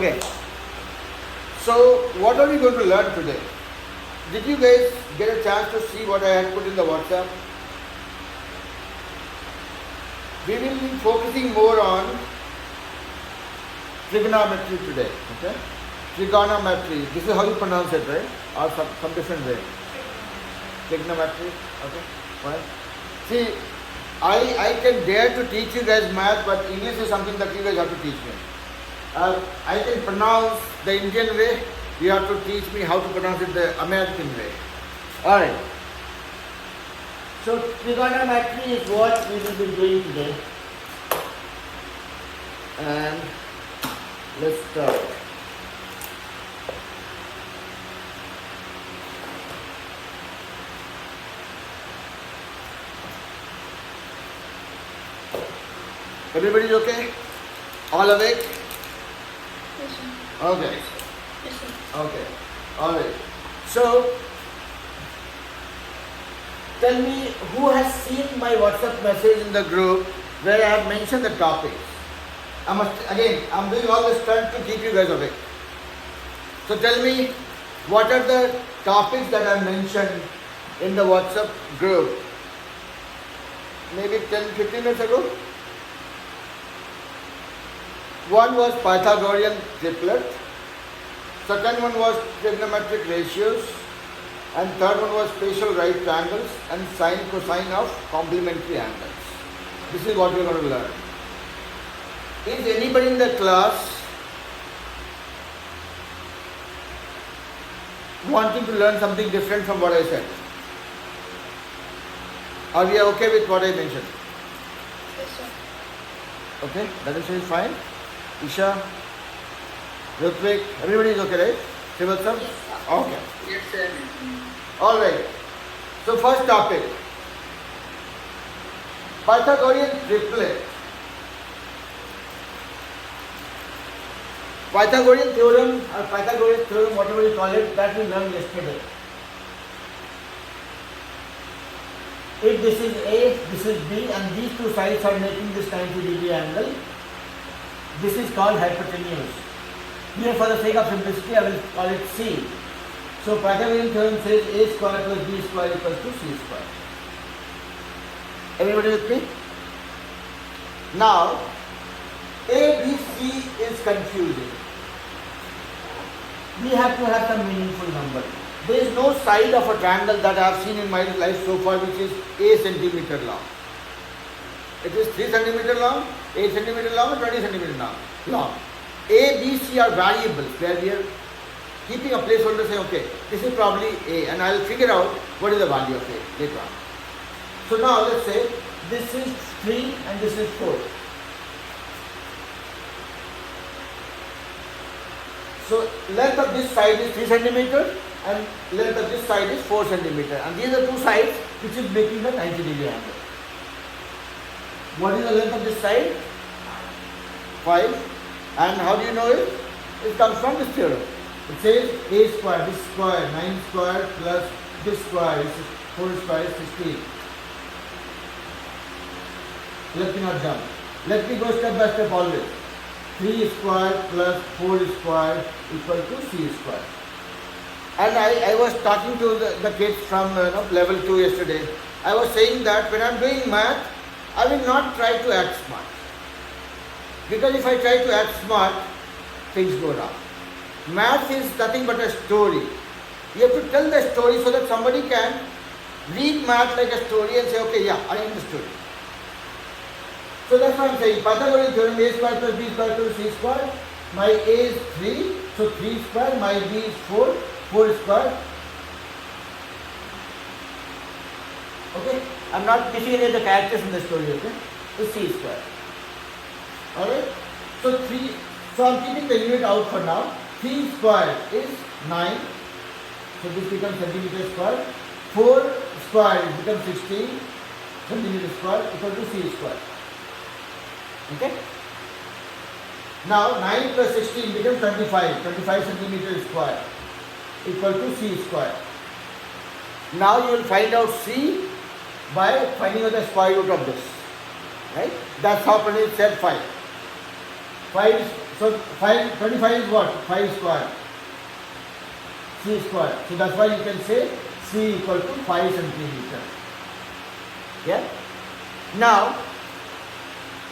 Okay, so what are we going to learn today? Did you guys get a chance to see what I had put in the WhatsApp? We will be focusing more on trigonometry today. Okay, trigonometry. This is how you pronounce it, right? Or some different way. Trigonometry. Okay, fine. See, I can dare to teach you guys math, but English is something that you guys have to teach me. I can pronounce the Indian way. You have to teach me how to pronounce it the American way. Alright. So trigonometry is what we will be doing today. And let's start. Everybody's okay? All awake? Yes, sir. Okay. Yes, sir. Okay. Alright. So, tell me who has seen my WhatsApp message in the group where I have mentioned the topics. I'm doing all this stunt to keep you guys awake. So tell me, what are the topics that I mentioned in the WhatsApp group? Maybe 10-15 minutes ago? One was Pythagorean triplet, second one was trigonometric ratios, and third one was spatial right triangles and sine cosine of complementary angles. This is what we are going to learn. Is anybody in the class wanting to learn something different from what I said? Are we okay with what I mentioned? Yes, sir. Okay, that is fine. Isha, Ritvik, everybody is okay, right? Shivat sir? Yes, sir. Okay. Yes, sir. Alright. So first topic. Pythagorean triplet. Pythagorean theorem or Pythagorean theorem, whatever you call it, that we learned yesterday. If this is A, this is B, and these two sides are making this 90-degree angle, this is called hypotenuse. Here, for the sake of simplicity, I will call it C. So Pythagorean theorem says A square plus B square equals to C square. Everybody with me? Now, ABC is confusing. We have to have some meaningful number. There is no side of a triangle that I have seen in my life so far which is a centimeter long. It is 3 centimeter long, 8 centimeter long, and 20 centimeter long. A, B, C are variables where we are keeping a placeholder saying, okay, this is probably A, and I will figure out what is the value of A later on. So now let's say this is 3 and this is 4. So length of this side is 3 centimeter and length of this side is 4 centimeter, and these are two sides which is making the 90-degree angle. What is the length of this side? 5. And how do you know it? It comes from this theorem. It says A square, this square, 9 square plus this square, this is 4 square is 16. Let me not jump. Let me go step by step always. 3 square plus 4 square equal to C square. And I was talking to the kids from level 2 yesterday. I was saying that when I am doing math, I will not try to act smart. Because if I try to act smart, things go wrong. Math is nothing but a story. You have to tell the story so that somebody can read math like a story and say, okay, yeah, I understood. So that's what I'm saying. Pythagorean theorem, A square plus B square equals to C square. My A is 3, so 3 square. My B is 4, 4 square. Okay? I'm not missing any of the characters in the story, okay? It's C square. Alright? So I'm keeping the unit out for now. 3 square is 9. So this becomes centimeter square. 4 square becomes 16 centimeter square equal to C square. Okay? Now 9 plus 16 becomes 25. 25 centimeter square equal to C square. Now you will find out C by finding out the square root of this. Right? That's how Pranit said 5. 5 So 25 is what? 5 square. C square. So that's why you can say C equal to 5 centimeter. Yeah? Now,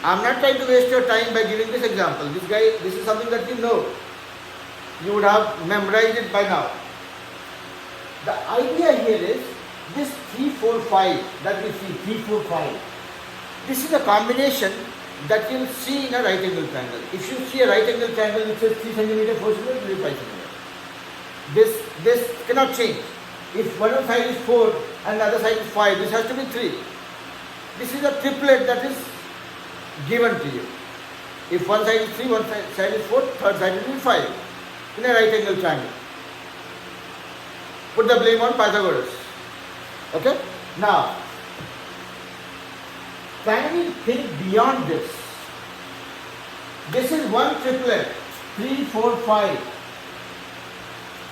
I'm not trying to waste your time by giving this example. This is something that you know. You would have memorized it by now. The idea here is this 3, 4, 5 that we see, 3, 4, 5. This is a combination that you'll see in a right angle triangle. If you see a right angle triangle which is 3 centimeter, 4 centimeter, it will be 5 centimeter. This cannot change. If one side is 4 and the other side is 5, this has to be 3. This is a triplet that is given to you. If one side is 3, one side is 4, third side will be 5 in a right angle triangle. Put the blame on Pythagoras. Okay? Now, can we think beyond this? This is one triplet, 3, 4, 5.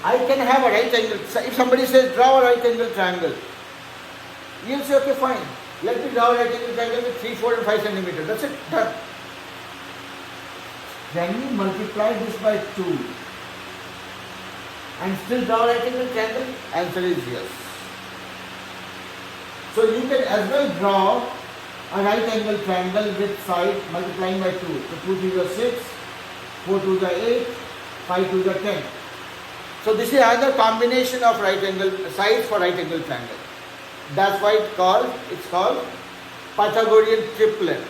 I can have a right angle. If somebody says draw a right angle triangle, you'll say okay, fine. Let me draw a right angle triangle with 3, 4 and 5 centimeters. That's it, done. Can you multiply this by 2 and still draw a right angle triangle? Answer is yes. So you can as well draw a right angle triangle with side multiplying by 2. So 2 to the 6, 4 to the 8, 5 to the 10. So this is another combination of right angle sides for right angle triangle. That's why it's called Pythagorean triplet.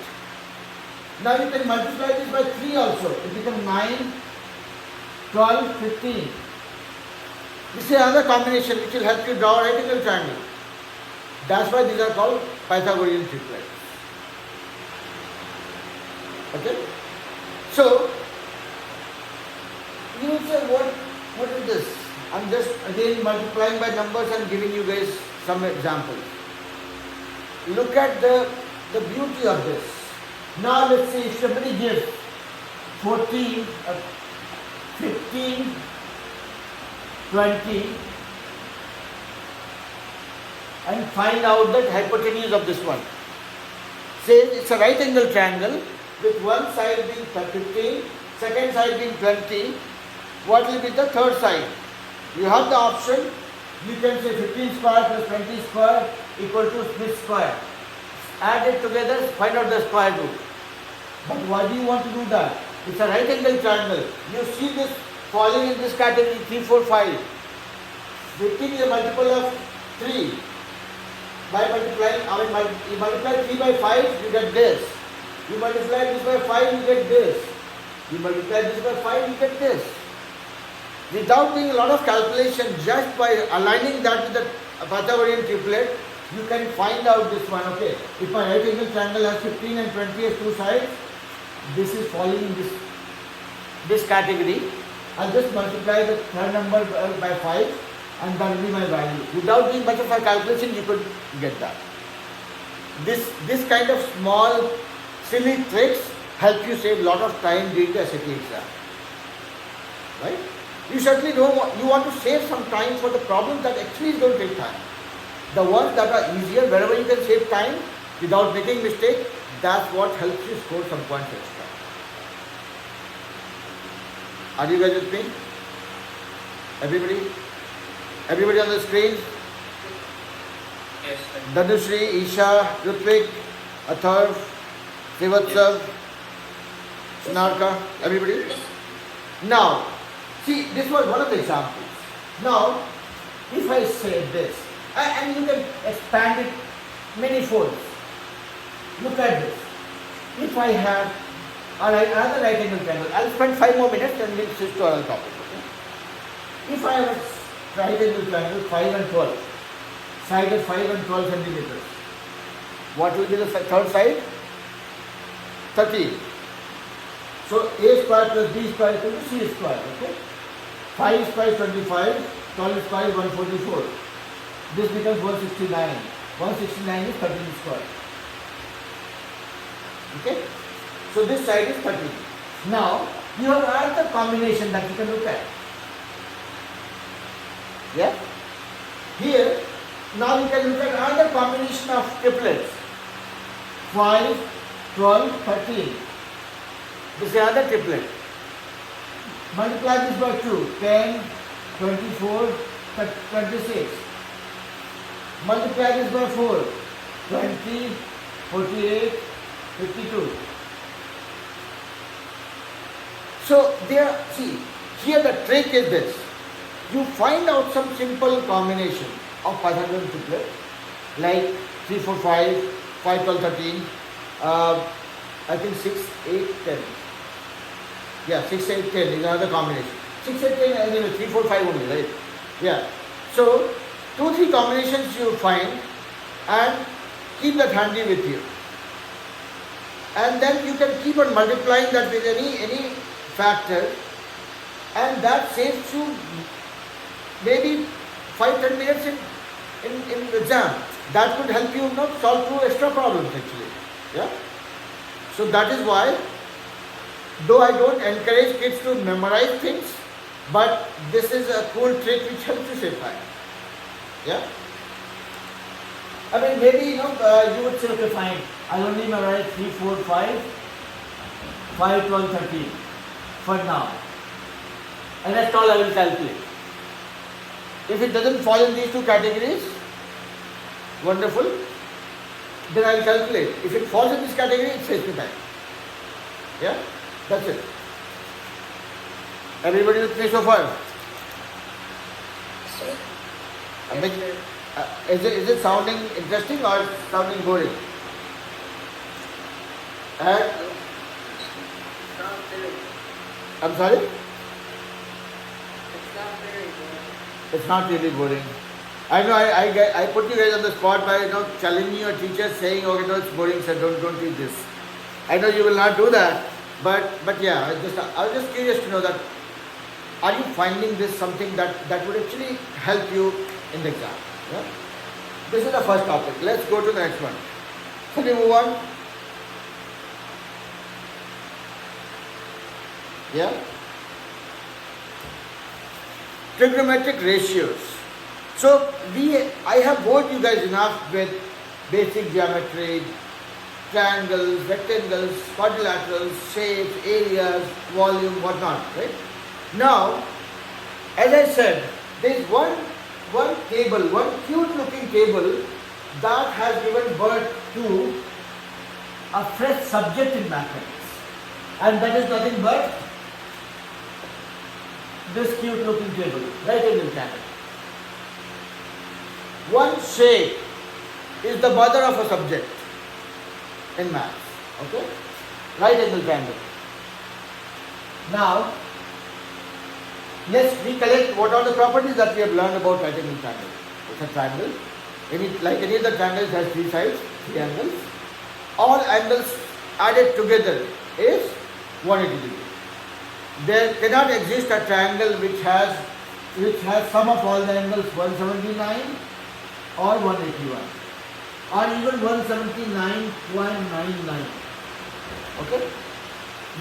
Now you can multiply this by 3 also. It becomes 9, 12, 15. This is another combination which will help you draw a right angle triangle. That's why these are called Pythagorean triplets. Okay? So, you will say, what is this? I'm just again multiplying by numbers and giving you guys some examples. Look at the beauty of this. Now let's see if somebody gives 14, 15, 20 and find out the hypotenuse of this one. Say it's a right angle triangle with one side being 15, second side being 20. What will be the third side? You have the option. You can say 15 square plus 20 square equal to this square. Add it together, find out the square root. But why do you want to do that? It's a right angle triangle. You see this falling in this category 3, 4, 5. 15 is a multiple of 3. By multiplying, you multiply 3 by 5, you get this. You multiply this by 5, you get this. You multiply this by 5, you get this. Without doing a lot of calculation, just by aligning that with the Pythagorean triplet, you can find out this one. Okay, if my right angle triangle has 15 and 20 as two sides, this is falling in this category. I'll just multiply the third number by 5 and that will be my value. Without doing much of a calculation, you could get that. This kind of small, silly tricks help you save a lot of time during the SAT exam. Right? You certainly you want to save some time for the problems that actually don't take time. The ones that are easier, wherever you can save time without making mistake, that's what helps you score some points extra. Are you guys with me? Everybody on the screen? Yes, sir. Dhanushri, Isha, Rutvik, Atharv, Srivatsav, Snarka, everybody? Now, see, this was one of the examples. Now, if I say this, and you can expand it many folds. Look at this. If I have another right angle triangle, I'll spend 5 more minutes and we'll switch to another topic. Okay? If I have a right angle triangle 5 and 12, side is 5 and 12 centimeters, what will be the third side? 13. So a square plus b square equal to c square. Okay? 5 square is 25, 12 square is 144. This becomes 169. 169 is 13 square. Okay? So this side is 13. Now, you have another combination that you can look at. Yeah? Here, now you can look at another combination of triplets. 5, 12, 13. This is another triplet. Multiply this by 2. 10, 24, 26. Multiply this by 4. 20, 48, 52. So there, see, here the trick is this. You find out some simple combination of Pythagorean triplet, like 3, 4, 5, 5, 12, 13, I think 6, 8, 10. Yeah, 6, 8, 10 is another combination. 6, 8, 10, anyway, 3, 4, 5 only, right? Yeah. So, 2, 3 combinations you find and keep that handy with you. And then you can keep on multiplying that with any factor, and that saves you maybe 5-10 minutes in exam. That could help you not solve 2 extra problems actually. Yeah. So that is why, though I don't encourage kids to memorize things, but this is a cool trick which helps you save time. Yeah. I mean, maybe you would say, okay, fine, I'll only memorize 3, 4, 5, 5, 12, 13 for now. And that's all I will calculate. If it doesn't fall in these 2 categories, wonderful, then I will calculate. If it falls in this category, it saves me time. Yeah? That's it. Everybody with me so far? Sir. I mean, is it sounding interesting or sounding boring? And Not very. I'm sorry? It's not very good. It's not really boring. I know I put you guys on the spot by challenging your teachers, saying, okay, no, it's boring, so don't teach this. I know you will not do that, but yeah, I was just curious to know that, are you finding this something that would actually help you in the exam? Yeah? This is the first topic. Let's go to the next one. Can we move on? Yeah? Trigonometric ratios. So I have bored you guys enough with basic geometry, triangles, rectangles, quadrilaterals, shapes, areas, volume, whatnot, right? Now, as I said, there is one table, one cute looking table that has given birth to a fresh subject in mathematics. And that is nothing but this cute looking table, right angle triangle. One shape is the mother of a subject in maths. Okay? Right angle triangle. Now, let's recollect what are the properties that we have learned about right angle triangle. It's a triangle. Like any other triangle, it has 3 sides, 3 angles. All angles added together is 180 degrees. There cannot exist a triangle which has sum of all the angles 179 or 181 or even 179.99. Okay?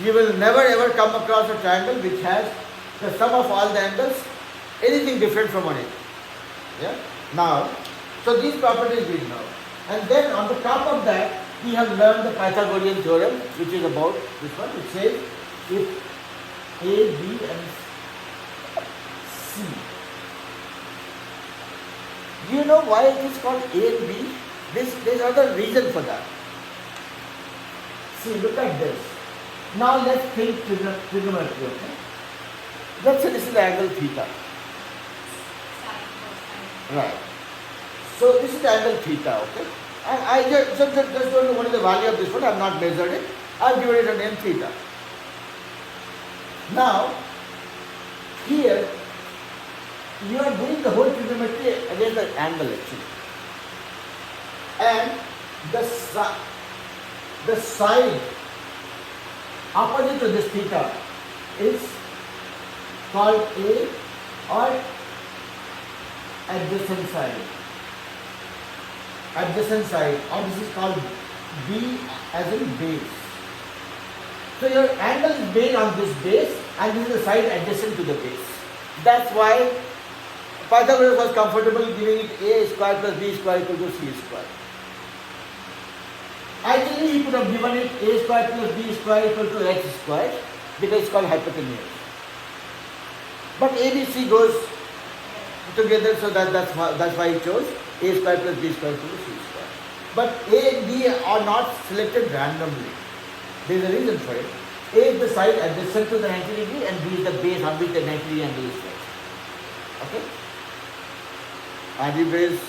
You will never ever come across a triangle which has the sum of all the angles anything different from 180. Yeah? Now, so these properties we know. And then on the top of that, we have learned the Pythagorean theorem, which is about this one. It says if A, B and C. Do you know why it is called A and B? There's another reason for that. See, look at this. Now let's think trigonometry, okay? Let's say this is the angle theta. Right. So this is the angle theta, okay? And I just don't know what is the value of this one. I have not measured it. I have given it a name theta. Now, here you are doing the whole trigonometry against the angle actually. And the side opposite to this theta is called A or adjacent side. Adjacent side, or this is called B as in base. So your angle is based on this base and this is the side adjacent to the base. That's why Pythagoras was comfortable giving it A square plus B square equal to C square. Ideally he could have given it A square plus B square equal to X square because it's called hypotenuse. But ABC goes together, so that's why he chose A square plus B square equal to C square. But A and B are not selected randomly. There is a reason for it. A is the side adjacent to the 90 degree and B is the base on which the 90 degree angle is placed. Okay? Are you guys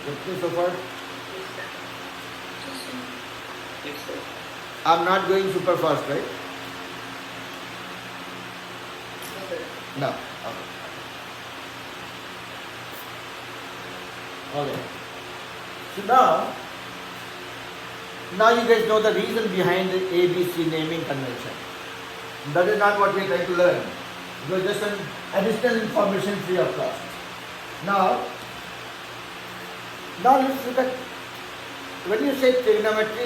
with me so far? Yes, sir. Yes, sir. I'm not going super fast, right? Okay. No. Okay. Okay. So now you guys know the reason behind the ABC naming convention. That is not what we are trying to learn. It was just an additional information free of cost. Now let's look at, when you say trigonometry,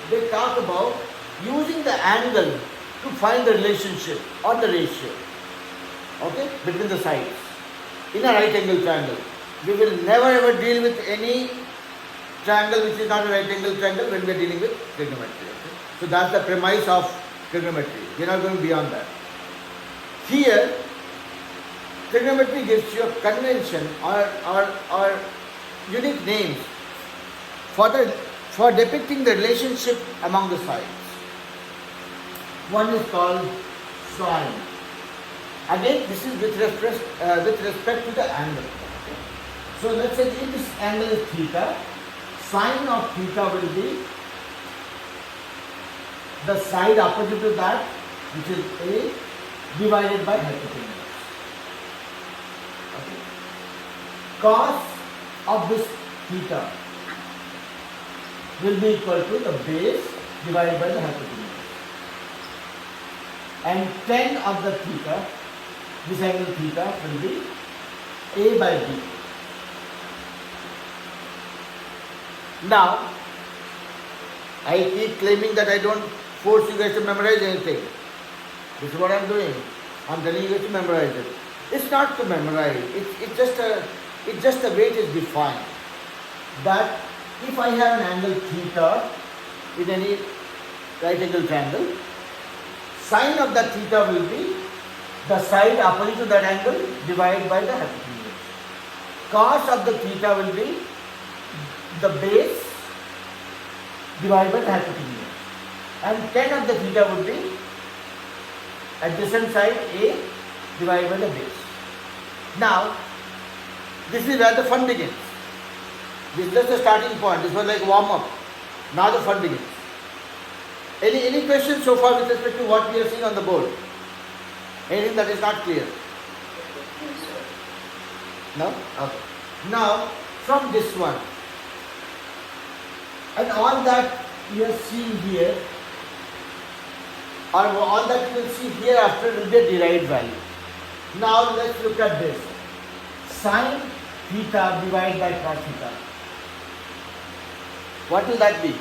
they talk about using the angle to find the relationship or the ratio, okay, between the sides in a right angle triangle. We will never ever deal with any triangle which is not a right angle triangle when we are dealing with trigonometry. Okay? So that's the premise of trigonometry. We are not going beyond that. Here, trigonometry gives you a convention or unique names for depicting the relationship among the sides. One is called sine. Again, this is with respect to the angle. So let's say if this angle is theta, sine of theta will be the side opposite to that, which is A, divided by hypotenuse. Okay. Cos of this theta will be equal to the base divided by the hypotenuse. And tan of the theta, this angle theta, will be A by B. Now, I keep claiming that I don't force you guys to memorize anything. This is what I'm doing. I'm telling you guys to memorize it. It's not to memorize. It's just a way it is defined. That if I have an angle theta in any right angle triangle, sine of that theta will be the side opposite to that angle divided by the hypotenuse. Cos of the theta will be the base divided by the hypotenuse. And tan of the theta would be adjacent side A divided by the base. Now, this is where the fun begins. This is just the starting point. This was like warm up. Now the fun begins. Any questions so far with respect to what we are seeing on the board? Anything that is not clear? Yes, sir. No? Okay. Now, from this one, and all that you are seeing here, or all that you will see hereafter will be a derived value. Now let's look at this. Sine theta divided by cos theta. What will that be?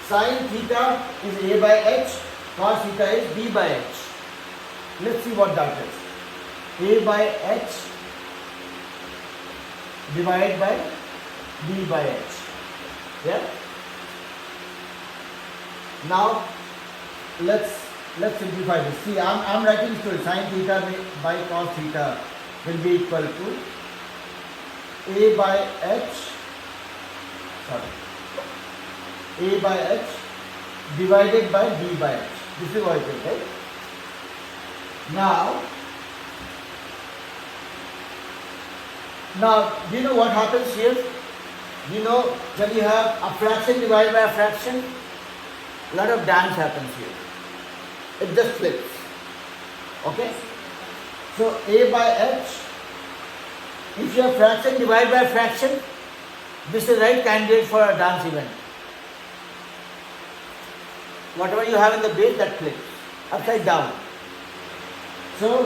Sine theta is A by H, cos theta is B by H. Let's see what that is. A by H divided by B by H. Yeah? Now let's simplify this. See, I'm writing to sine theta by cos theta will be equal to A by H divided by B by H. This is what it is, right? Now, do you know what happens here? You know, when you have a fraction divided by a fraction, a lot of dance happens here. It just flips. Okay? So A by H, if you have fraction divided by fraction, this is the right candidate for a dance event. Whatever you have in the base, that flips upside down. So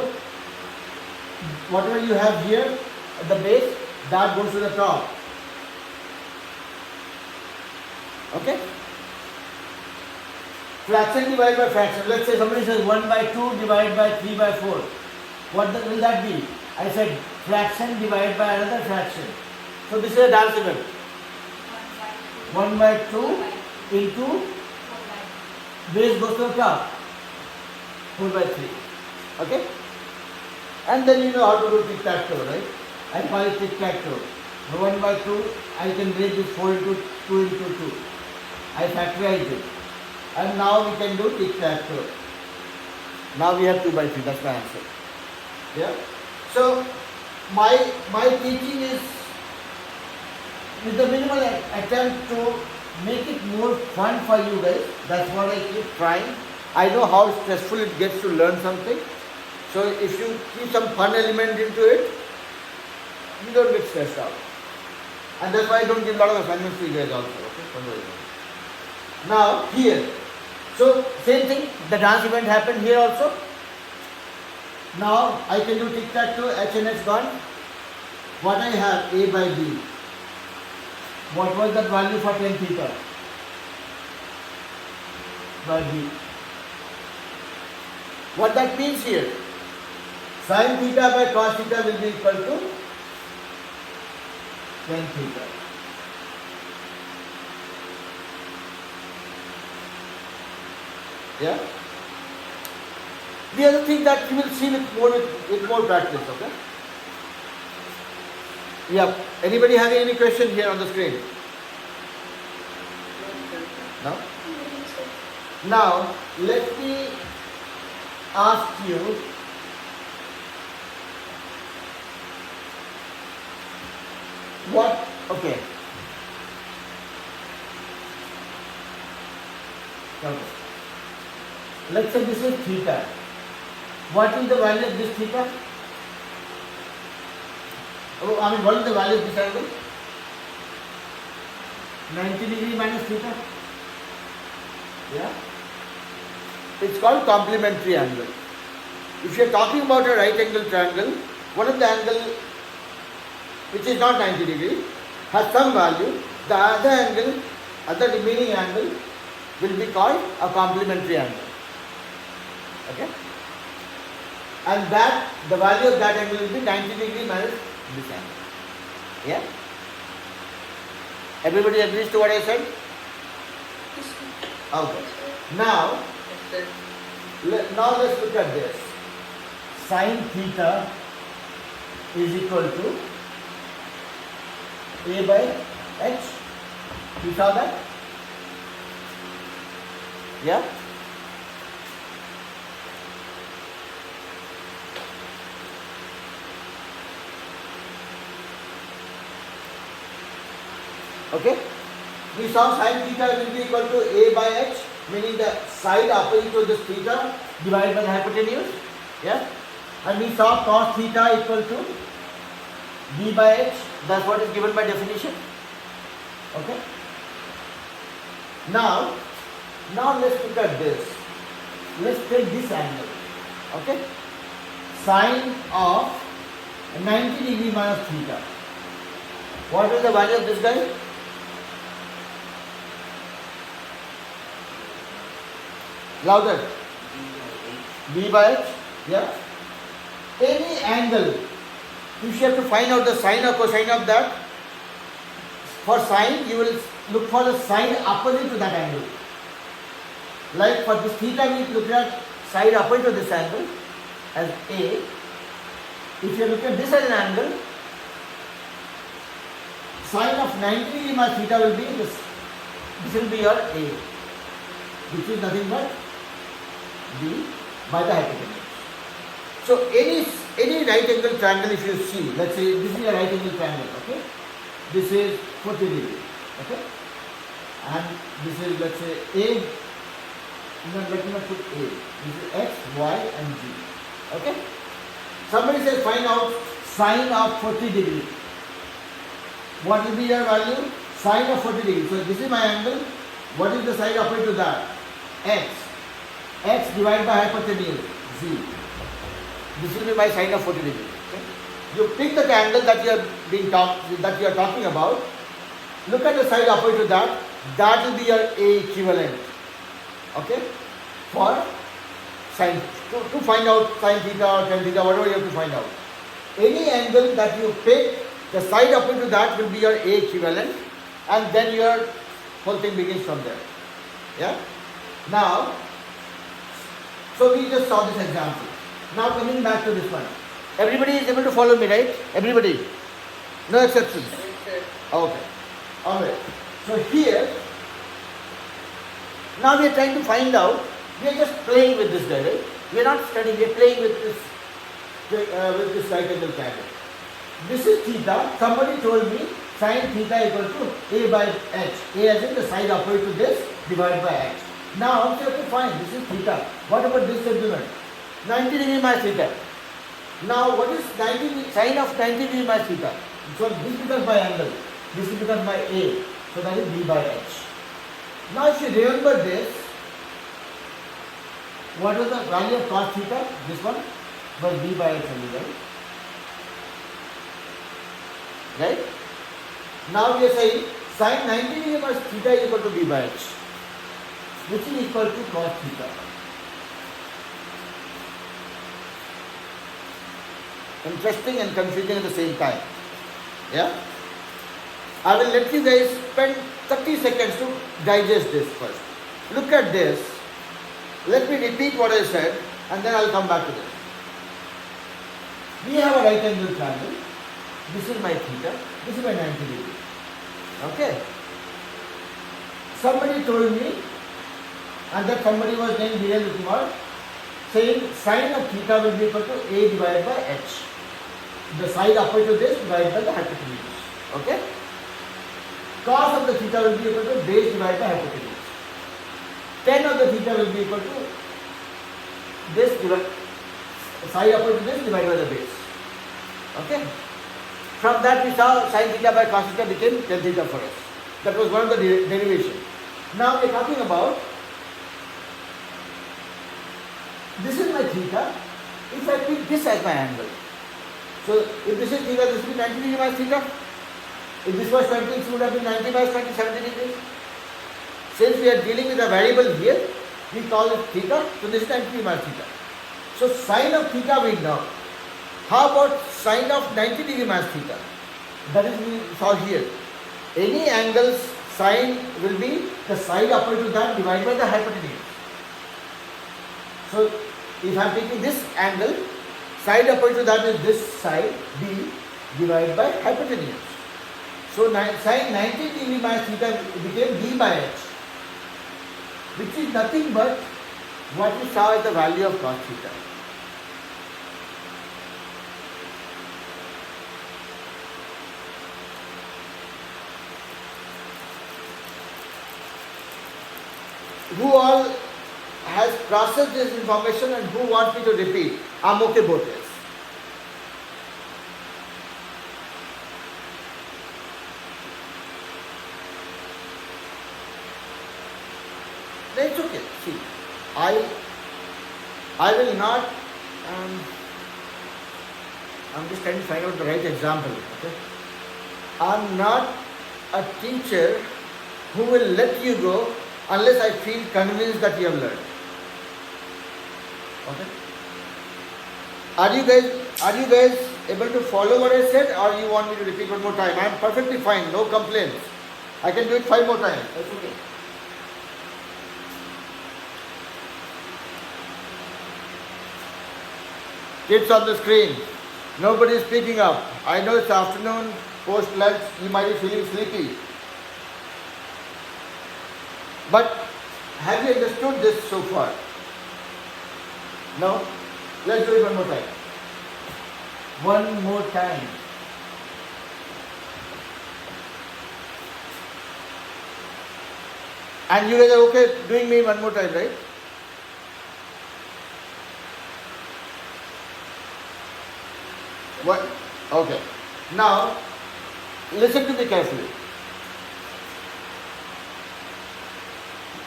whatever you have here at the base, that goes to the top. Okay? Fraction divided by fraction. Let's say somebody says 1 by 2 divided by 3 by 4. What will that be? I said fraction divided by another fraction. So this is a dance event. 1 by 2 into base goes to the top. 4 by 3. Okay? And then you know how to do tic-tac-toe, right? I call it tic-tac-toe. 1 by 2, I can break this 4 into 2 into 2. I factorize it. And now we can do tic-tac-toe. Now we have 2 by 3, that's my answer. Yeah? So, my teaching is with the minimal attempt to make it more fun for you guys. That's what I keep trying. I know how stressful it gets to learn something. So if you keep some fun element into it, you don't get stressed out. And that's why I don't give a lot of assignments to you guys also. Okay? Now here. So same thing, the dance event happened here also. Now I can do tic-tac-toe, H and H gone. What I have, A by B. What was the value for tan theta? By B. What that means here? Sin theta by cos theta will be equal to tan theta. Yeah? The other thing that you will see with more practice, okay? Yeah. Anybody having any question here on the screen? No? Now, let me ask you what, okay. Let's say this is theta. What is the value of this theta? Oh, I mean, what is the value of this angle? 90 degree minus theta. Yeah? It's called complementary angle. If you are talking about a right angle triangle, one of the angle which is not 90 degree has some value. The other angle, other remaining angle will be called a complementary angle. Okay? And that, the value of that angle will be 90 degree minus this angle. Yeah? Everybody agrees to what I said? Okay. Now, now let's look at this. Sin theta is equal to A by H. You saw that? Yeah? Okay? We saw sin theta will be equal to A by H, meaning the side opposite to this theta divided by the hypotenuse. Yeah? And we saw cos theta equal to B by H. That's what is given by definition. Okay? Now let's look at this. Let's take this angle. Okay? Sine of 90 degree minus theta. What is the value of this guy? Louder. B by H. Yeah. Any angle, if you have to find out the sine or cosine of that, for sine you will look for the side opposite to that angle. Like for this theta we look at side opposite to this angle as A. If you look at this as an angle, sine of 90 degree minus theta will be this. This will be your A, which is nothing but B by the hypotenuse. So any right angle triangle, if you see, let's say this is a right angle triangle, okay? This is 40 degree, okay? And this is, let's say, A. No, let me not put A. This is X, Y, and G. Okay? Somebody says find out sine of 40 degree. What will be your value? Sine of 40 degree. So this is my angle. What is the side opposite to that? X. X divided by hypotenuse, Z. This will be my sine of 40 degree. Okay? You pick the angle that you are talking about. Look at the side opposite to that. That will be your A equivalent. Okay? For sine, to find out sine theta or tan theta, whatever you have to find out. Any angle that you pick, the side opposite to that will be your A equivalent, and then your whole thing begins from there. Yeah? Now, So we just saw this example. Now coming back to this one. Everybody is able to follow me, right? Everybody? No exceptions. Yes, sir. Okay. Alright. So here, now we are trying to find out, we are just playing with this guy, right? We are not studying, we are playing with this right angle triangle. This is theta. Somebody told me sin theta equal to a by h. A as in the side opposite to this divided by h. Now you have to find, this is theta. What about this segment? 90 degree minus theta. Now what is 90 sine of 90 degree minus theta? So this becomes my angle. This becomes my A. So that is b by h. Now if you remember this, what was the value of cos theta? This one was b by h only, right? Right? Now we are saying sin 90 degree minus theta is equal to b by h, which is equal to cos theta. Interesting and confusing at the same time. Yeah? I will let you guys spend 30 seconds to digest this first. Look at this. Let me repeat what I said and then I will come back to this. We have a right angle triangle. This is my theta. This is my 90 degree. Okay? Somebody told me, and that somebody was named Viren Kumar, saying sin of theta will be equal to a divided by h. The side opposite to this divided by the hypotenuse. Okay? Cos of the theta will be equal to base divided by hypotenuse. Tan of the theta will be equal to this side opposite to this divided by the base. Okay? From that we saw sin theta by cos theta became tan theta for us. That was one of the derivations. Now we are talking about, this is my theta. If I pick this as my angle, so if this is theta, this will be 90 degree minus theta. If this was 20, it would have been 90 minus 20, 70 degrees. Since we are dealing with a variable here, we call it theta, so this is 90 degree minus theta. So sine of theta we know. How about sine of 90 degree minus theta? That is we saw here. Any angle's sine will be the side opposite to that divided by the hypotenuse. So if I am taking this angle, side opposite to that is this side, b, divided by hypotenuse. So sin 90 degree minus theta became b by h, which is nothing but what we saw as the value of cos theta. Who all has processed this information and who wants me to repeat? I'm okay both ways. It's okay. See, I will not. I'm just trying to find out the right example. Okay, I'm not a teacher who will let you go unless I feel convinced that you have learned. Okay. Are you guys able to follow what I said, or you want me to repeat one more time? I am perfectly fine. No complaints. I can do it 5 more times. That's okay. Kids on the screen, nobody is speaking up. I know it's afternoon, post lunch, you might be feeling sleepy. But have you understood this so far? No? Let's do it one more time. One more time. And you guys are okay doing me one more time, right? What? Okay. Now, listen to me carefully.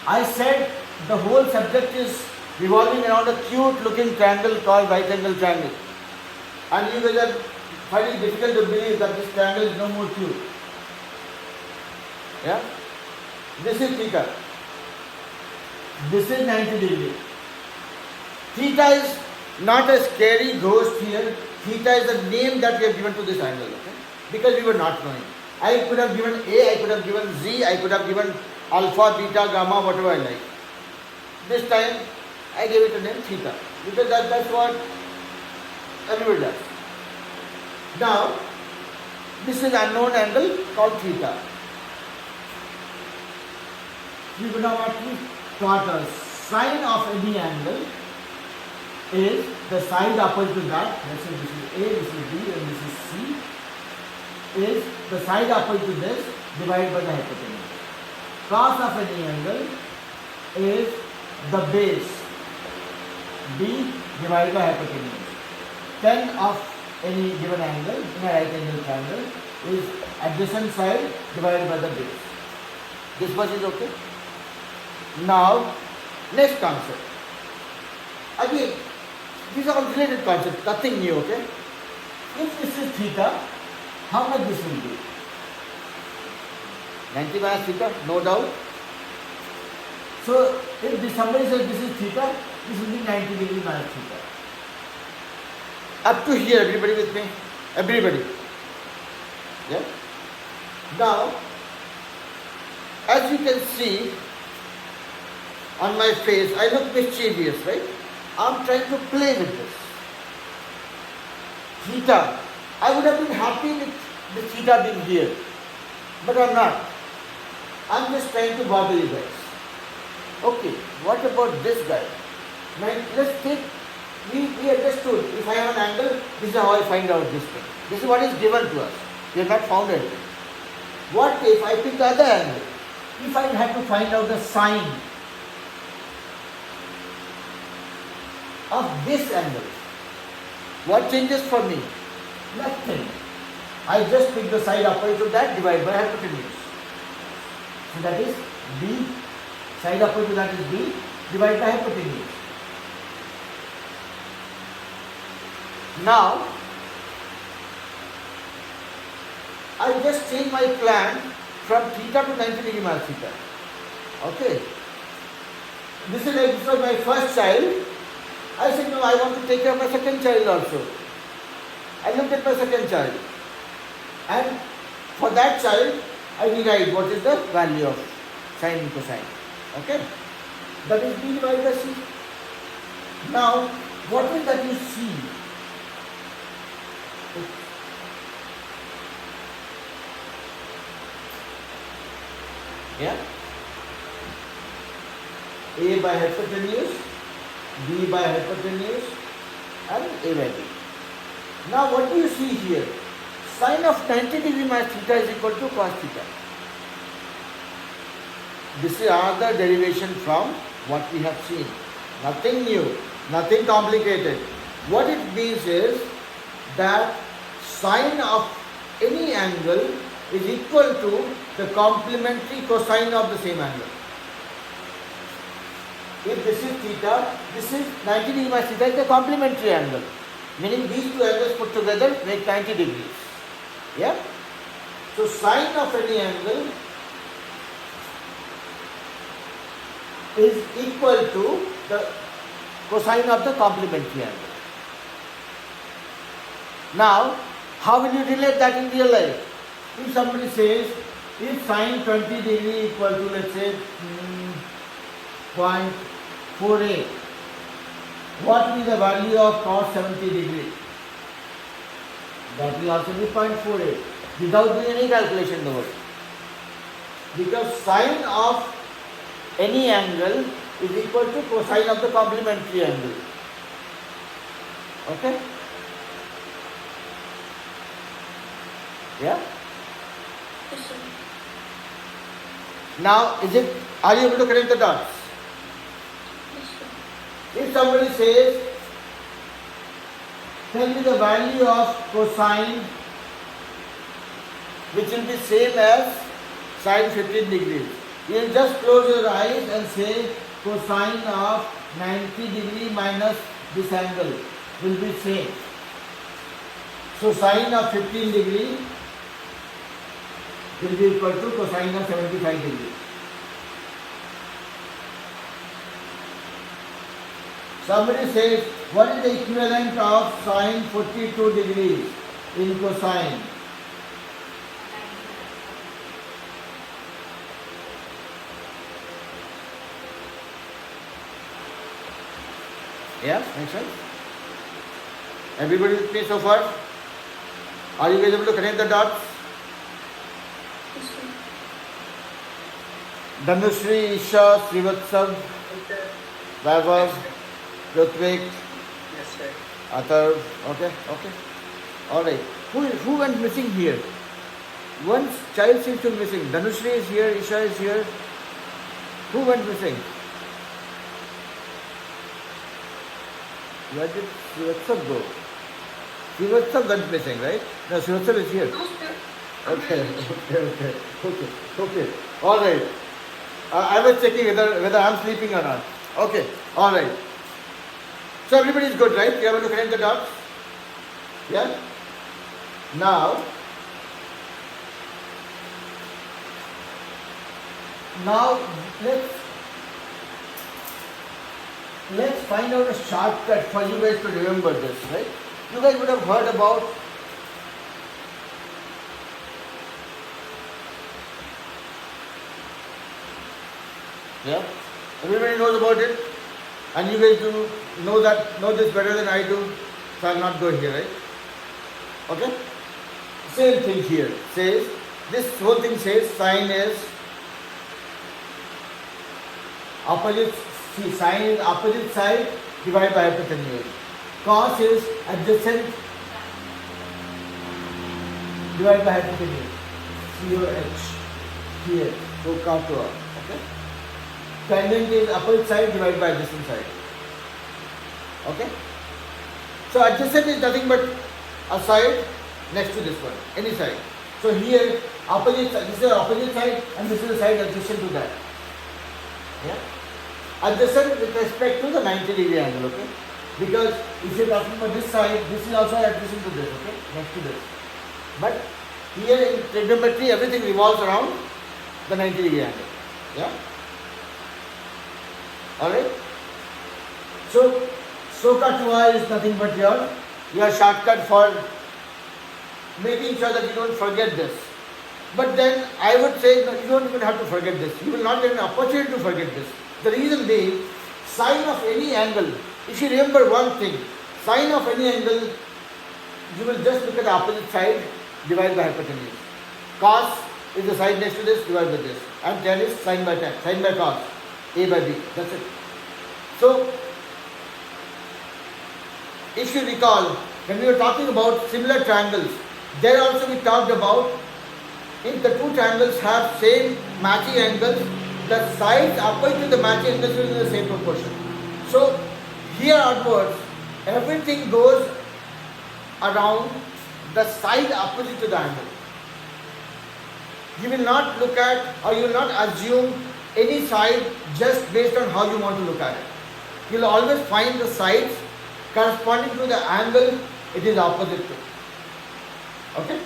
I said the whole subject is revolving around a cute looking triangle called right angle triangle. And you guys are finding it difficult to believe that this triangle is no more cute. Yeah? This is theta. This is 90 degree. Theta is not a scary ghost here. Theta is the name that we have given to this angle. Okay? Because we were not knowing. I could have given A, I could have given Z, I could have given alpha, beta, gamma, whatever I like. This time I gave it a name theta because that's what everybody does. Now, this is unknown angle called theta. Trigonometry taught us sine of any angle is the side opposite to that. Let's say this is A, this is B, and this is C. Is the side opposite to this divided by the hypotenuse. Cos of any angle is the base B divided by hypotenuse. Tan of any given angle in a right angle triangle is adjacent side divided by the base. This much is okay. Now, next concept. Again, these are all related concepts, nothing new, okay? If this is theta, how much this will be? 90 minus theta, no doubt. So, if somebody says this is theta, this will be 90 degree minus theta. Up to here, everybody with me? Everybody. Yeah? Now, as you can see on my face, I look mischievous, right? I'm trying to play with this. Theta. I would have been happy with the theta being here. But I'm not. I'm just trying to bother you guys. Okay, what about this guy? Now, let's take, we understood, if I have an angle, this is how I find out this thing. This is what is given to us. We have not found it. What if I pick the other angle? If I have to find out the sine of this angle, what changes for me? Nothing. I just pick the side opposite to that divided by hypotenuse. So that is B, side opposite to that is B divided by hypotenuse. Now, I just change my plan from theta to 90 degree minus theta. Okay. This was my first child. I said, no, I want to take care of my second child also. I looked at my second child. And for that child, I rewrite what is the value of sine and cosine. Okay? That is B divided by C. Now, what is that you see? Yeah? A by hypotenuse, B by hypotenuse, and A by B. Now what do you see here? Sine of 90 degree minus theta is equal to cos theta. This is another derivation from what we have seen. Nothing new, nothing complicated. What it means is that sine of any angle is equal to the complementary cosine of the same angle. If this is theta, this is 90 degree minus theta is the complementary angle. Meaning these two angles put together make 90 degrees. Yeah? So sine of any angle is equal to the cosine of the complementary angle. Now, how will you relate that in real life? If somebody says, if sine 20 degree equal to, let's say, 0.48, what will be the value of cos 70 degree? That will also be 0.48 without doing any calculation in the world. Because sine of any angle is equal to cosine of the complementary angle. Okay? Yeah? Yes, sir. Now, are you able to connect the dots? Yes, sir. If somebody says, tell me the value of cosine which will be same as sine 15 degrees. You will just close your eyes and say cosine of 90 degree minus this angle will be same. So sine of 15 degree will be equal to cosine of 75 degree. Somebody says, what is the equivalent of sine 42 degrees in cosine? Yeah, makes sense? Everybody with me so far? Are you guys able to connect the dots? Yes, sir. Dhanushri, Isha, Srivatsam, Yes, sir. Vaibhav, Rutvik, Yes, sir. Atharv. Okay, okay. Alright. Who went missing here? One child seems to be missing. Dhanushri is here, Isha is here. Who went missing? Where did Srivatsam go? Srivatsam went missing, right? No, Srivatsam is here. No, sir. Okay, okay. All right. I was checking whether I'm sleeping or not. Okay, all right. So everybody is good, right? You are able to connect the dots? Yeah? Now let's find out a shortcut for you guys to remember this, right? You guys would have heard about yeah? Everybody knows about it, and you guys do know this better than I do, so I'll not go here, right? Okay? Same thing here. Says this whole thing says sine is opposite. See, sine is opposite side divided by hypotenuse. Cos is adjacent divided by hypotenuse. COH here. SOHCAHTOA. Okay? Tangent is opposite side divided by adjacent side. Okay? So adjacent is nothing but a side next to this one, any side. So here opposite, this is the opposite side and this is the side adjacent to that. Yeah? Adjacent with respect to the 90-degree angle, okay? Because if you are talking about this side, this is also adjacent to this, okay? Next to this. But here in trigonometry, everything revolves around the 90-degree angle. Yeah? Alright? So, SOHCAHTOA is nothing but your shortcut for making sure that you don't forget this. But then I would say no, you don't even have to forget this. You will not get an opportunity to forget this. The reason being, sine of any angle, if you remember one thing, sine of any angle, you will just look at the opposite side, divide by hypotenuse. Cos is the side next to this, divide by this. And tan is sine by tan, sine by cos, A by B. That's it. So, if you recall, when we were talking about similar triangles, there also we talked about if the two triangles have same matching angles, the sides opposite to the matching angles will be in the same proportion. So here onwards, everything goes around the side opposite to the angle. You will not look at or you will not assume any side just based on how you want to look at it. You will always find the sides corresponding to the angle it is opposite to. Okay?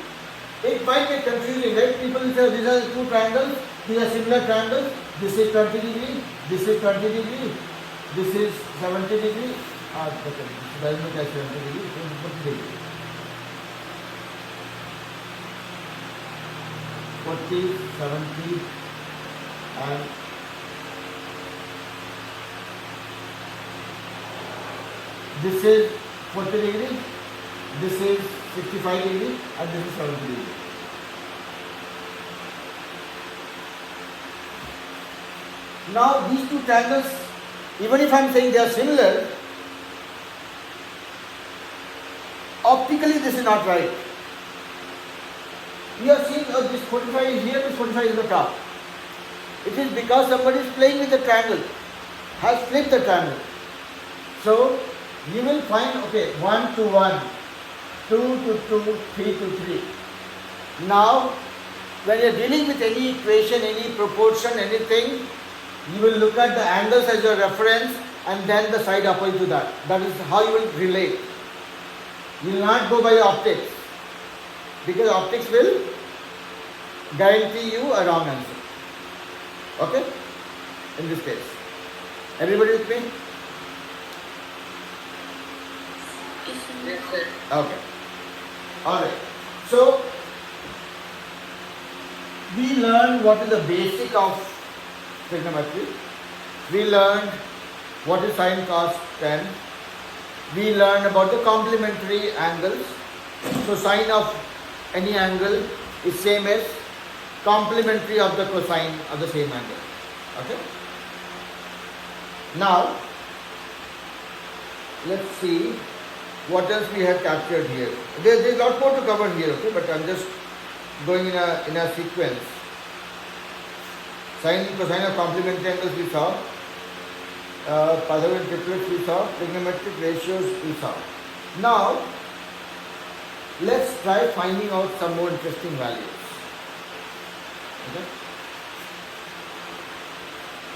It might get confusing, right? People will say these are two triangles, these are similar triangles, this is 20 degree, this is 20 degree, this is 70 degree, okay, this doesn't look like 70 degree, it is 40 degree. 40, 70 and this is 40 degree, this is 65 degree and this is 70 degree. Now these two triangles, even if I am saying they are similar, optically this is not right. You are seeing this 45 is here, this 45 is the top. It is because somebody is playing with the triangle, has flipped the triangle. So you will find, okay, 1 to 1, 2 to 2, 3 to 3. Now, when you are dealing with any equation, any proportion, anything, you will look at the angles as your reference and then the side opposite to that. That is how you will relate. You will not go by your optics, because optics will guarantee you a wrong answer. Okay? In this case. Everybody with me? Yes, sir. Okay. Alright. So, we learned what is the basic of trigonometry. We learned what is sine, cos, tan. we learned about the complementary angles. So sine of any angle is same as complementary of the cosine of the same angle. Okay. Now let's see what else we have captured here. There's a lot more to cover here, okay, but I'm just going in a sequence. Sine and cosine of complementary angles we saw. Pythagorean triplets we saw. Trigonometric ratios we saw. Now let's try finding out some more interesting values. Okay.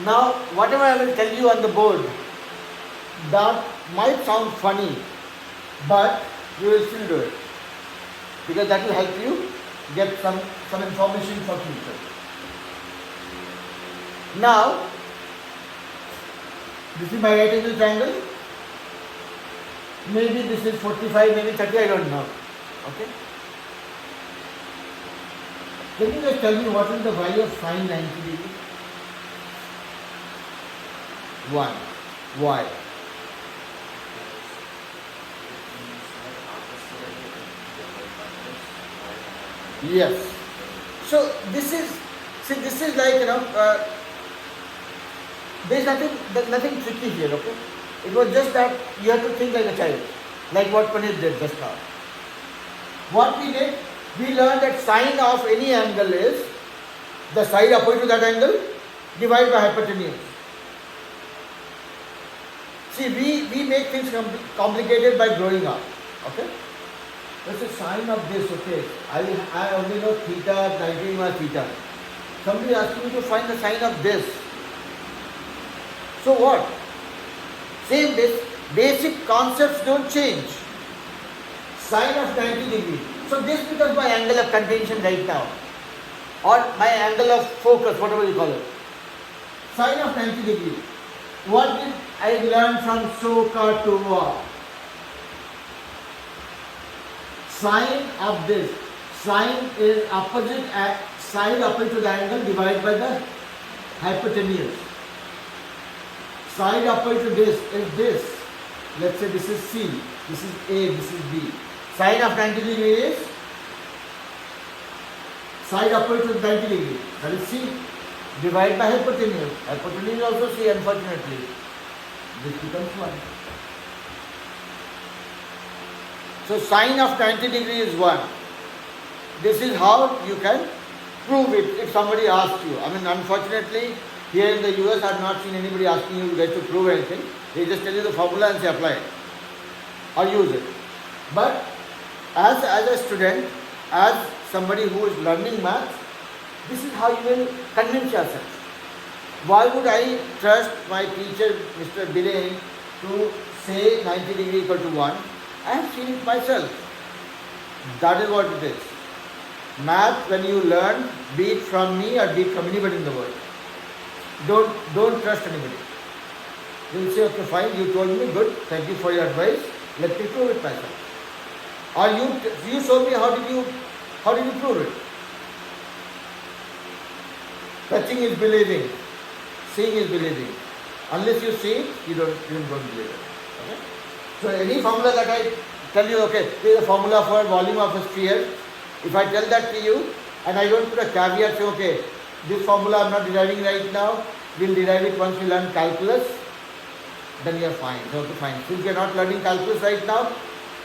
Now whatever I will tell you on the board, that might sound funny, but you will still do it, because that will help you get some information for future. Now, this is my right angle triangle. Maybe this is 45, maybe 30, I don't know. Okay. Can you guys tell me what is the value of sine 90 degree? 1. Why? Yes. So this is like, there's nothing tricky here, okay? It was just that you have to think like a child, like what Paneet did just now. What we did, we learned that sine of any angle is the side opposite to that angle divided by hypotenuse. See, we make things complicated by growing up, okay? Let's say sine of this, okay? I only know theta, 90 minus theta. Somebody asked me to find the sine of this. So what? Same basic concepts don't change. Sine of 90 degree. So this becomes my angle of contention right now, or my angle of focus, whatever you call it. Sine of 90 degree. What did I learn from SOHCAHTOA? Sine of this. Sine is opposite side opposite to the angle divided by the hypotenuse. Side opposite to this is this. Let's say this is C, this is A, this is B. Sine of 90 degree is side opposite to 90 degree. That is C. Divided by hypotenuse. Hypotenuse also C, unfortunately. This becomes 1. So sine of 90 degree is 1. This is how you can prove it if somebody asks you. I mean, unfortunately, here in the US, I have not seen anybody asking you guys to prove anything. They just tell you the formula and say apply it or use it. But as a student, as somebody who is learning maths, this is how you will convince yourself. Why would I trust my teacher, Mr. Biren, to say 90 degree equal to 1? I have seen it myself. That is what it is. Math, when you learn, be it from me or be it from anybody in the world, don't trust anybody. You will say, okay, fine, you told me, good, thank you for your advice, let me prove it myself. Or you show me how did you prove it? Touching is believing, seeing is believing. Unless you see it, you don't believe it. Okay? So any formula that I tell you, okay, this is a formula for volume of a sphere. If I tell that to you and I don't put a caveat, say, okay, this formula I'm not deriving right now, we'll derive it once we learn calculus, then you're fine. So, okay, fine. Since you're not learning calculus right now,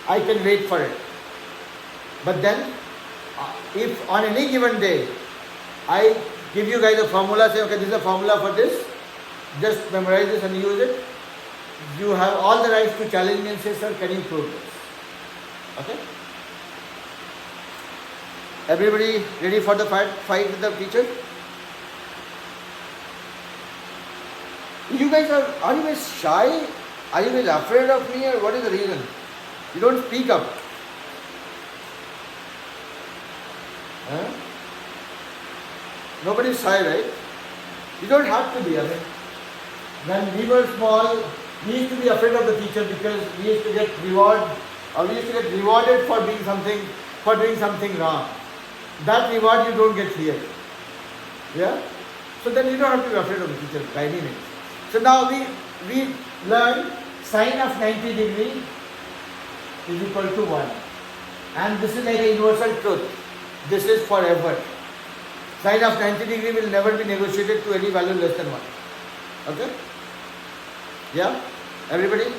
I can wait for it. But then, if on any given day, I give you guys a formula, say, okay, this is a formula for this, just memorize this and use it, you have all the rights to challenge me and say, sir, can you prove this? Okay? Everybody ready for the fight with the teacher? You guys are you guys shy? Are you guys afraid of me, or what is the reason? You don't speak up. Huh? Nobody is shy, right? You don't have to be. I mean, when we were small, we used to be afraid of the teacher because we used to get rewarded for doing something wrong. That reward you don't get here. Yeah? So then you don't have to be afraid of the teacher by any means. So now we learn sine of 90 degree is equal to 1. And this is like a universal truth. This is forever. Sine of 90 degree will never be negotiated to any value less than 1. Okay? Yeah? Everybody?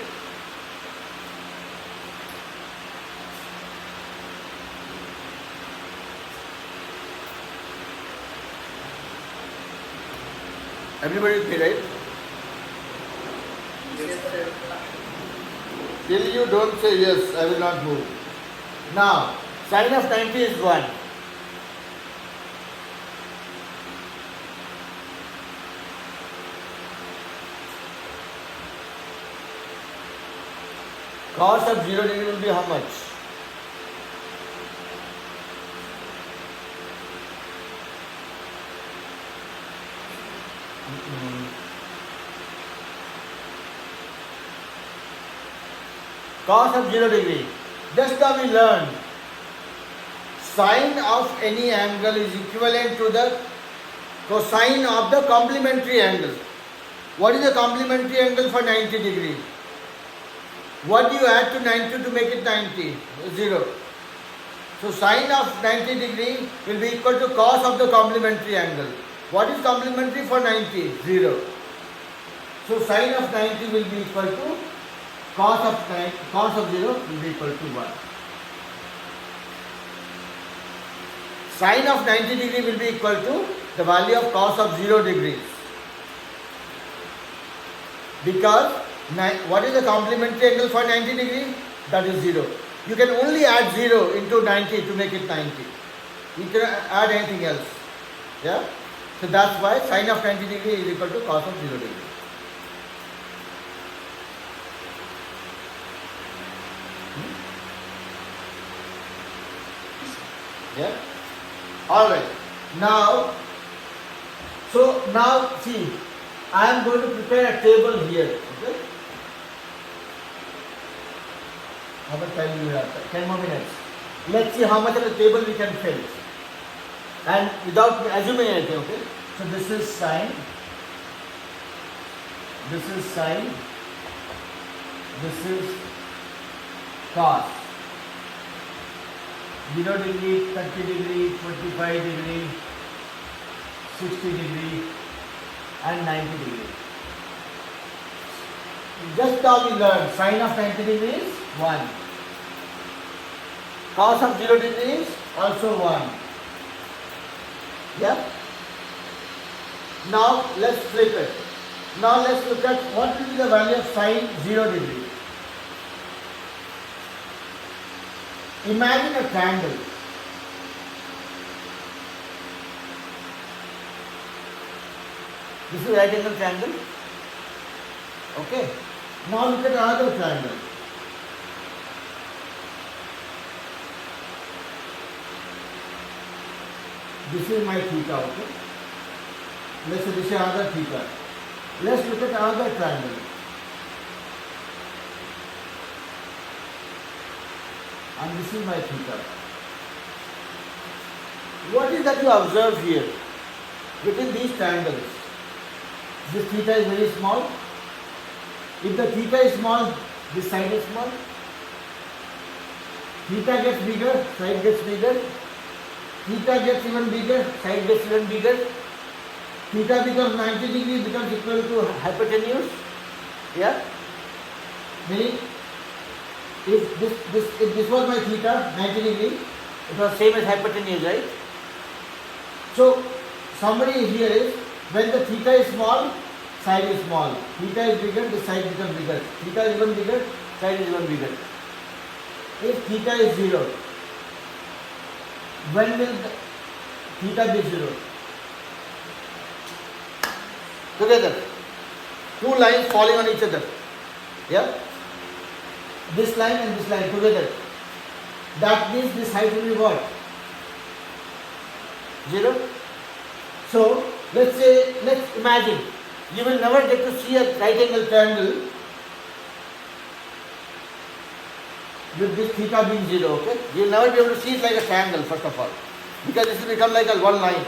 Everybody with me, right? Yes, sir. Till you don't say yes, I will not move. Now, sine of 90 is 1. Cos of 0 degree will be how much? Cos of 0 degree. Just now we learned sine of any angle is equivalent to the cosine of the complementary angle. What is the complementary angle for 90 degree? What do you add to 90 to make it 90? 0. So sine of 90 degree will be equal to cos of the complementary angle. What is complementary for 90? 0. So sine of 90 will be equal to cos of 0 will be equal to 1. Sine of 90 degree will be equal to the value of cos of 0 degrees. Because what is the complementary angle for 90 degree? That is 0. You can only add 0 into 90 to make it 90. You can add anything else. Yeah? So that's why sine of 90 degree is equal to cos of 0 degree. Yeah? Alright. Now see, I am going to prepare a table here. Okay? How much time do we have? 10 more minutes. Let's see how much of the table we can fill. And without assuming anything, okay? So this is sine. This is sine. This is cos. 0 degree, 30 degree, 25 degree, 60 degree and 90 degree. Just now we learned sine of 90 degree is 1. Cos of 0 degree is also 1. Yeah? Now let's flip it. Now let's look at what will be the value of sine 0 degree. Imagine a triangle. This is right angle triangle. Okay. Now look at another triangle. This is my theta, okay? Let's say this is another theta. Let's look at another triangle. And this is my theta. What is that you observe here? Within these triangles, this theta is very small. If the theta is small, this side is small. Theta gets bigger, side gets bigger. Theta gets even bigger, side gets even bigger. Theta becomes 90 degrees, becomes equal to hypotenuse. Yeah? Meaning, if this was my theta, 90 degree, it was same as hypotenuse, right? So, summary here is, when the theta is small, side is small. Theta is bigger, the side becomes bigger. Theta is even bigger, side is even bigger. If theta is 0, when will the theta be 0? Together. Two lines falling on each other. Yeah? This line and this line together. That means this height will be what? 0. So, let's imagine, you will never get to see a right angle triangle with this theta being 0, okay? You will never be able to see it like a triangle, first of all, because this will become like a one line.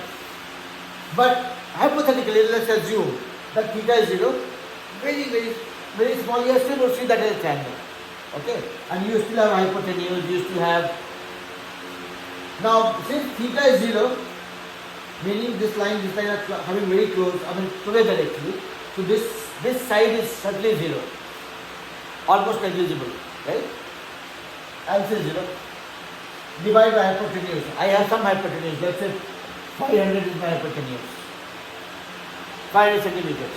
But hypothetically, let's assume that theta is 0, very, very, very small, you still will see that as a triangle. Okay, and you still have hypotenuse, you still have. Now, since theta is 0, meaning this line are coming very close, I mean together actually. So this side is certainly 0, almost negligible, right? Answer 0. Divide by hypotenuse. I have some hypotenuse. Let's say 500 is my hypotenuse. 500 centimeters.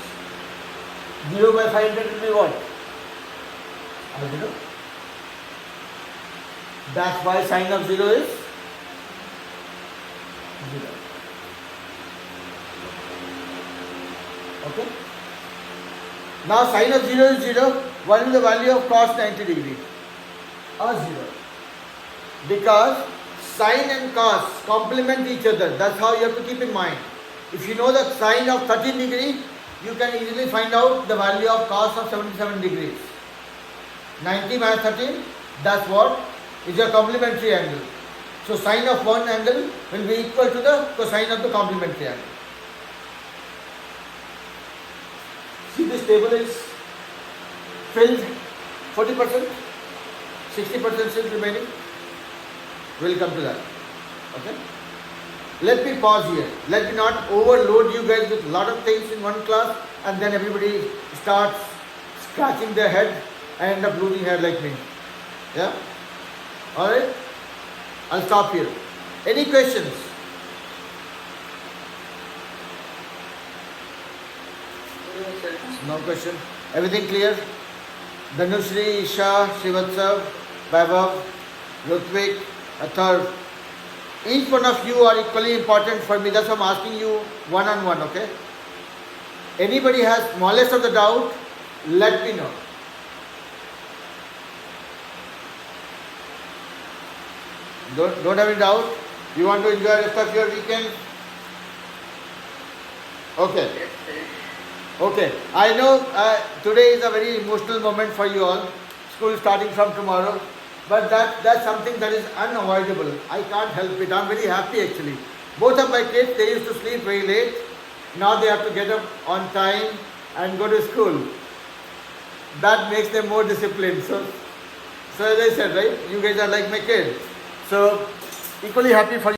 0 by 500 will be what? 0. That's why sine of 0 is 0. Okay. Now sine of 0 is 0. What is the value of cos 90 degree? 0. Because sine and cos complement each other. That's how you have to keep in mind. If you know the sine of 13 degree, you can easily find out the value of cos of 77 degrees. 90 minus 13, that's what is your complementary angle. So sine of one angle will be equal to the cosine of the complementary angle. See, this table is filled 40%, 60% still remaining. We'll come to that. Okay? Let me pause here. Let me not overload you guys with a lot of things in one class and then everybody starts scratching their head and end up losing hair like me. Yeah? Alright? I'll stop here. Any questions? No, sir. No question. Everything clear? Dhanushri, Isha, Shivatsav, Vaibhav, Rutvik, Athar. Each one of you are equally important for me. That's why I'm asking you one on one, okay? Anybody has smallest of the doubt, let me know. Don't have any doubt? You want to enjoy the rest of your weekend? Okay. Yes, sir. Okay, I know today is a very emotional moment for you all. School starting from tomorrow, but that's something that is unavoidable. I can't help it. I'm very happy actually. Both of my kids, they used to sleep very late. Now they have to get up on time and go to school. That makes them more disciplined. So as I said, right, you guys are like my kids. So equally happy for you.